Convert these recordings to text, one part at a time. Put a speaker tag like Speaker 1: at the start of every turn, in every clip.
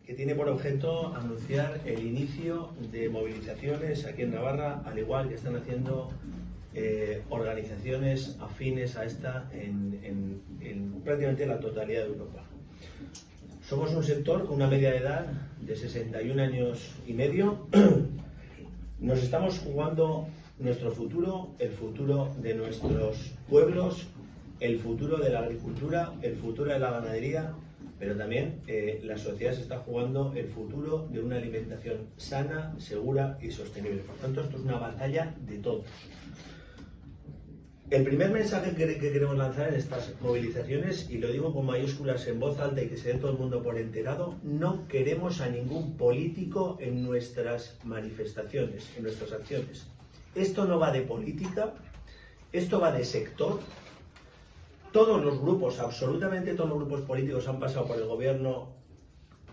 Speaker 1: que tiene por objeto anunciar el inicio de movilizaciones aquí en Navarra, al igual que están haciendo organizaciones afines a esta en prácticamente la totalidad de Europa. Somos un sector con una media de edad de 61 años y medio. Nos estamos jugando nuestro futuro, el futuro de nuestros pueblos, el futuro de la agricultura, el futuro de la ganadería, pero también la sociedad se está jugando el futuro de una alimentación sana, segura y sostenible. Por tanto, esto es una batalla de todos. El primer mensaje que queremos lanzar en estas movilizaciones, y lo digo con mayúsculas en voz alta y que se dé todo el mundo por enterado, no queremos a ningún político en nuestras manifestaciones, en nuestras acciones. Esto no va de política, esto va de sector. Todos los grupos, absolutamente todos los grupos políticos han pasado por el gobierno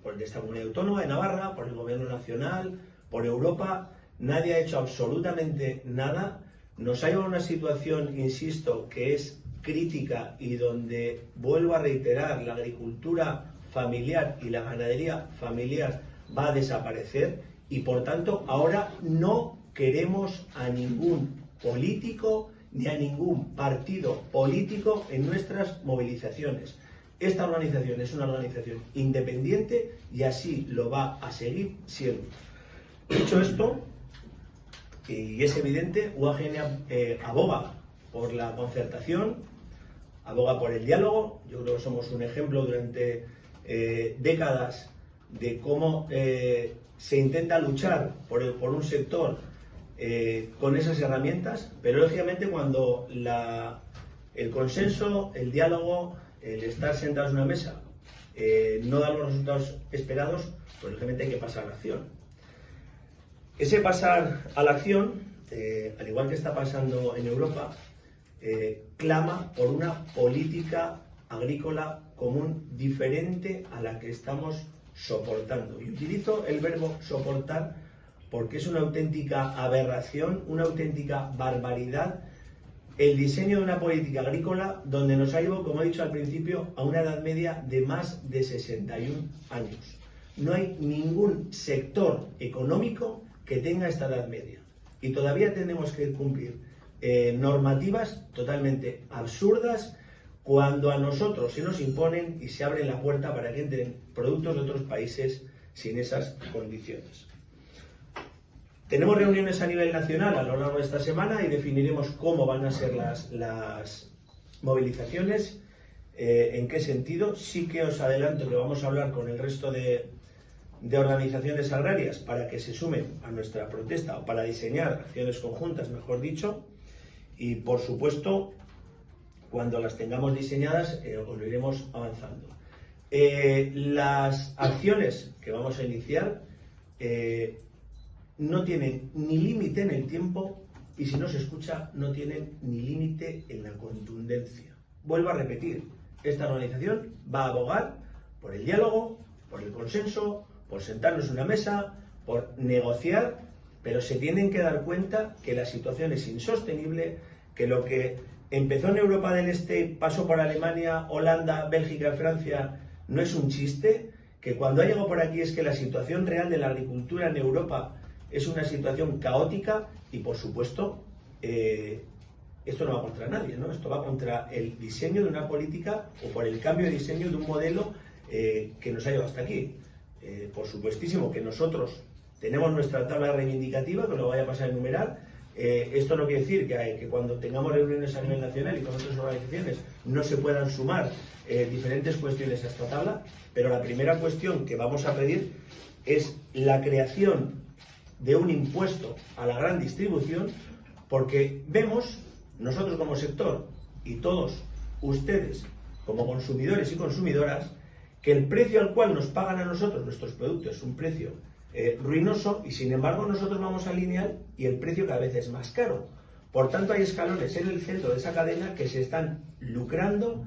Speaker 1: de esta comunidad autónoma de Navarra, por el gobierno nacional, por Europa. Nadie ha hecho absolutamente nada. Nos ha llevado a una situación, insisto, que es crítica y donde, vuelvo a reiterar, la agricultura familiar y la ganadería familiar va a desaparecer y, por tanto, ahora no queremos a ningún político ni a ningún partido político en nuestras movilizaciones. Esta organización es una organización independiente y así lo va a seguir siendo. Dicho esto, y es evidente, UAGN aboga por la concertación, aboga por el diálogo. Yo creo que somos un ejemplo durante décadas de cómo se intenta luchar por un sector con esas herramientas, pero lógicamente cuando el consenso, el diálogo, el estar sentados en una mesa no da los resultados esperados, pues lógicamente hay que pasar a la acción. Ese pasar a la acción, al igual que está pasando en Europa, clama por una política agrícola común diferente a la que estamos soportando. Y utilizo el verbo soportar porque es una auténtica aberración, una auténtica barbaridad el diseño de una política agrícola donde nos ha llevado, como he dicho al principio, a una edad media de más de 61 años. No hay ningún sector económico que tenga esta edad media. Y todavía tenemos que cumplir normativas totalmente absurdas cuando a nosotros se nos imponen y se abre la puerta para que entren productos de otros países sin esas condiciones. Tenemos reuniones a nivel nacional a lo largo de esta semana y definiremos cómo van a ser las movilizaciones, en qué sentido. Sí que os adelanto que vamos a hablar con el resto de organizaciones agrarias para que se sumen a nuestra protesta o para diseñar acciones conjuntas, mejor dicho, y por supuesto cuando las tengamos diseñadas os lo iremos avanzando. Las acciones que vamos a iniciar no tienen ni límite en el tiempo y si no se escucha no tienen ni límite en la contundencia. Vuelvo a repetir, esta organización va a abogar por el diálogo, por el consenso, por sentarnos en una mesa, por negociar, pero se tienen que dar cuenta que la situación es insostenible, que lo que empezó en Europa del Este, pasó por Alemania, Holanda, Bélgica, Francia, no es un chiste, que cuando ha llegado por aquí es que la situación real de la agricultura en Europa es una situación caótica y, por supuesto, esto no va contra nadie, ¿no? Esto va contra el diseño de una política o por el cambio de diseño de un modelo que nos ha llevado hasta aquí. Por supuestísimo que nosotros tenemos nuestra tabla reivindicativa, que lo voy a pasar a enumerar. Esto no quiere decir que cuando tengamos reuniones a nivel nacional y con otras organizaciones no se puedan sumar diferentes cuestiones a esta tabla, pero la primera cuestión que vamos a pedir es la creación de un impuesto a la gran distribución, porque vemos, nosotros como sector y todos ustedes como consumidores y consumidoras, que el precio al cual nos pagan a nosotros nuestros productos es un precio ruinoso y sin embargo nosotros vamos a lineal y el precio cada vez es más caro. Por tanto hay escalones en el centro de esa cadena que se están lucrando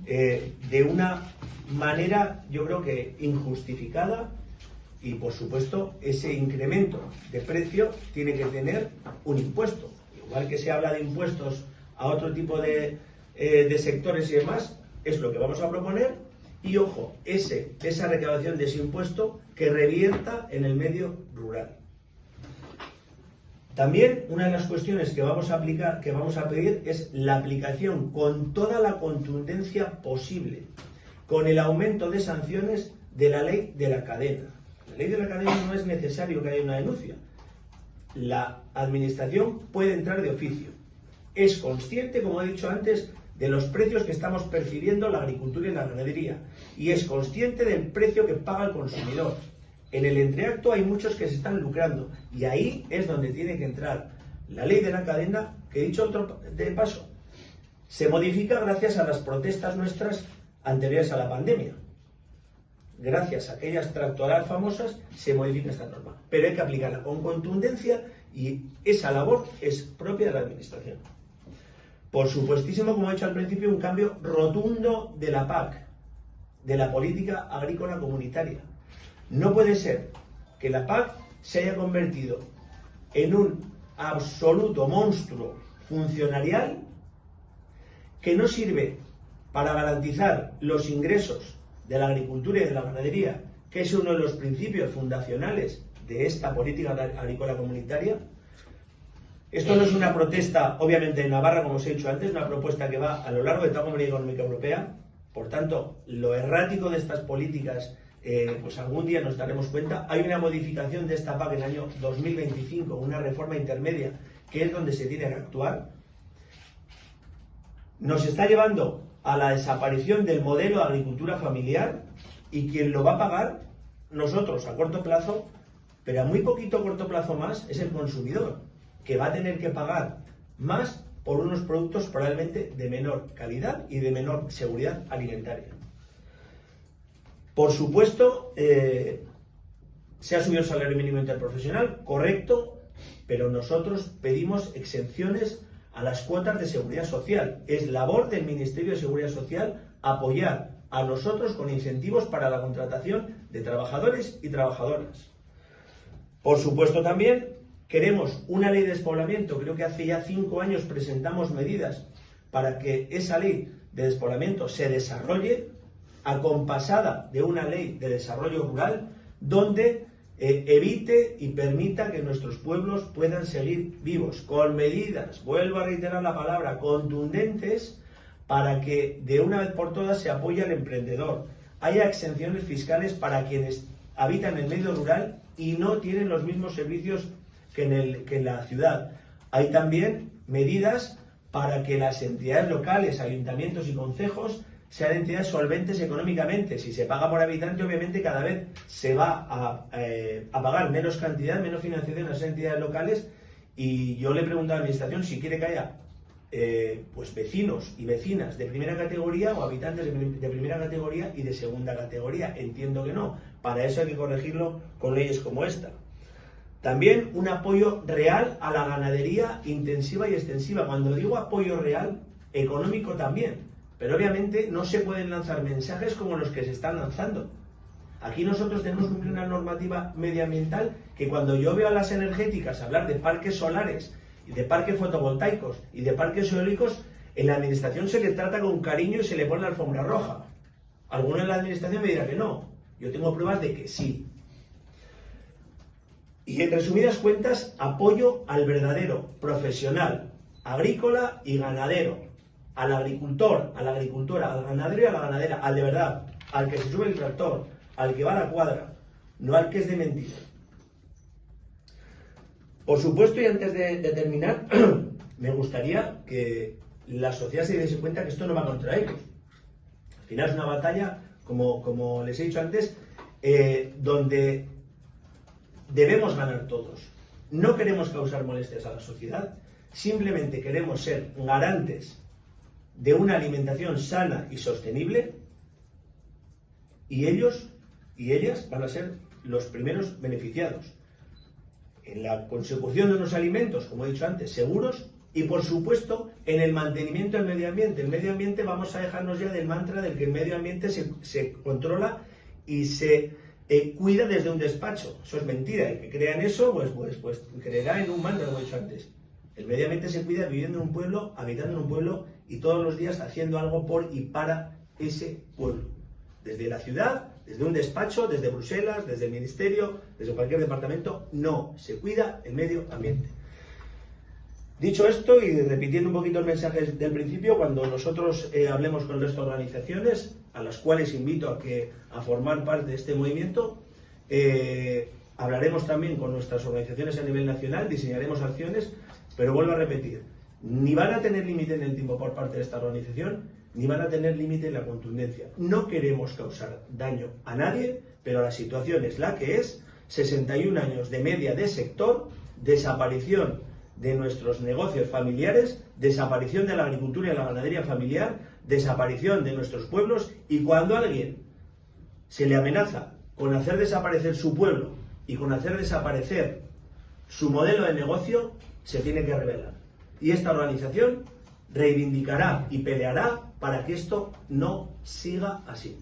Speaker 1: de una manera, yo creo que injustificada, y por supuesto ese incremento de precio tiene que tener un impuesto. Igual que se habla de impuestos a otro tipo de sectores y demás, es lo que vamos a proponer y, ojo, esa recaudación de ese impuesto que revierta en el medio rural. También una de las cuestiones que vamos a pedir es la aplicación con toda la contundencia posible, con el aumento de sanciones de la ley de la cadena. La ley de la cadena no es necesario que haya una denuncia. La administración puede entrar de oficio. Es consciente, como he dicho antes, de los precios que estamos percibiendo la agricultura y la ganadería, y es consciente del precio que paga el consumidor. En el entreacto hay muchos que se están lucrando, y ahí es donde tiene que entrar la ley de la cadena, que he dicho de paso, se modifica gracias a las protestas nuestras anteriores a la pandemia. Gracias a aquellas tractoradas famosas se modifica esta norma, pero hay que aplicarla con contundencia y esa labor es propia de la administración. Por supuestísimo, como he dicho al principio, un cambio rotundo de la PAC, de la política agrícola comunitaria. No puede ser que la PAC se haya convertido en un absoluto monstruo funcionarial que no sirve para garantizar los ingresos de la agricultura y de la ganadería, que es uno de los principios fundacionales de esta política agrícola comunitaria. Esto no es una protesta, obviamente, en Navarra, como os he dicho antes, una propuesta que va a lo largo de toda la Comunidad Económica Europea. Por tanto, lo errático de estas políticas, pues algún día nos daremos cuenta. Hay una modificación de esta PAC en el año 2025, una reforma intermedia, que es donde se tiene que actuar. Nos está llevando a la desaparición del modelo de agricultura familiar, y quien lo va a pagar, nosotros a corto plazo, pero a muy poquito corto plazo más, es el consumidor, que va a tener que pagar más por unos productos probablemente de menor calidad y de menor seguridad alimentaria. Por supuesto, se ha subido el salario mínimo interprofesional, correcto, pero nosotros pedimos exenciones a las cuotas de seguridad social. Es labor del Ministerio de Seguridad Social apoyar a nosotros con incentivos para la contratación de trabajadores y trabajadoras. Por supuesto, también queremos una ley de despoblamiento. Creo que hace ya 5 años presentamos medidas para que esa ley de despoblamiento se desarrolle, acompasada de una ley de desarrollo rural, donde evite y permita que nuestros pueblos puedan seguir vivos, con medidas, vuelvo a reiterar la palabra, contundentes, para que de una vez por todas se apoye al emprendedor, haya exenciones fiscales para quienes habitan en el medio rural y no tienen los mismos servicios que en la ciudad. Hay también medidas para que las entidades locales, ayuntamientos y concejos sean entidades solventes económicamente. Si se paga por habitante, obviamente cada vez se va a pagar menos cantidad, menos financiación a esas entidades locales, y yo le pregunto a la administración si quiere que haya pues vecinos y vecinas de primera categoría o habitantes de primera categoría y de segunda categoría. Entiendo que no. Para eso hay que corregirlo con leyes como esta. También un apoyo real a la ganadería intensiva y extensiva. Cuando digo apoyo real, económico también. Pero obviamente no se pueden lanzar mensajes como los que se están lanzando. Aquí nosotros tenemos que cumplir una normativa medioambiental que, cuando yo veo a las energéticas hablar de parques solares, y de parques fotovoltaicos y de parques eólicos, en la administración se le trata con cariño y se le pone la alfombra roja. Alguno en la administración me dirá que no. Yo tengo pruebas de que sí. Y en resumidas cuentas, apoyo al verdadero profesional agrícola y ganadero, al agricultor, a la agricultora, al ganadero y a la ganadera, al de verdad, al que se sube el tractor, al que va a la cuadra, no al que es de mentira. Por supuesto, y antes de terminar, me gustaría que la sociedad se diese cuenta que esto no va contra ellos. Al final es una batalla, como les he dicho antes, donde debemos ganar todos. No queremos causar molestias a la sociedad, simplemente queremos ser garantes de una alimentación sana y sostenible, y ellos y ellas van a ser los primeros beneficiados en la consecución de unos alimentos, como he dicho antes, seguros, y por supuesto en el mantenimiento del medio ambiente. El medio ambiente, vamos a dejarnos ya del mantra del que el medio ambiente se controla y se cuida desde un despacho. Eso es mentira. El que crea en eso, pues creerá en un mantra, como he dicho antes. El medio ambiente se cuida viviendo en un pueblo, habitando en un pueblo y todos los días haciendo algo por y para ese pueblo. desde la ciudad, desde un despacho, desde Bruselas, desde el Ministerio, desde cualquier departamento, no, se cuida el medio ambiente. Dicho esto y repitiendo un poquito el mensaje del principio, cuando nosotros hablemos con el resto de organizaciones, a las cuales invito a formar parte de este movimiento, hablaremos también con nuestras organizaciones a nivel nacional, diseñaremos acciones, pero vuelvo a repetir, ni van a tener límite en el tiempo por parte de esta organización, ni van a tener límite en la contundencia. No queremos causar daño a nadie, pero la situación es la que es, 61 años de media de sector, desaparición de nuestros negocios familiares, desaparición de la agricultura y la ganadería familiar, desaparición de nuestros pueblos, y cuando a alguien se le amenaza con hacer desaparecer su pueblo y con hacer desaparecer su modelo de negocio, se tiene que rebelar. Y esta organización reivindicará y peleará para que esto no siga así.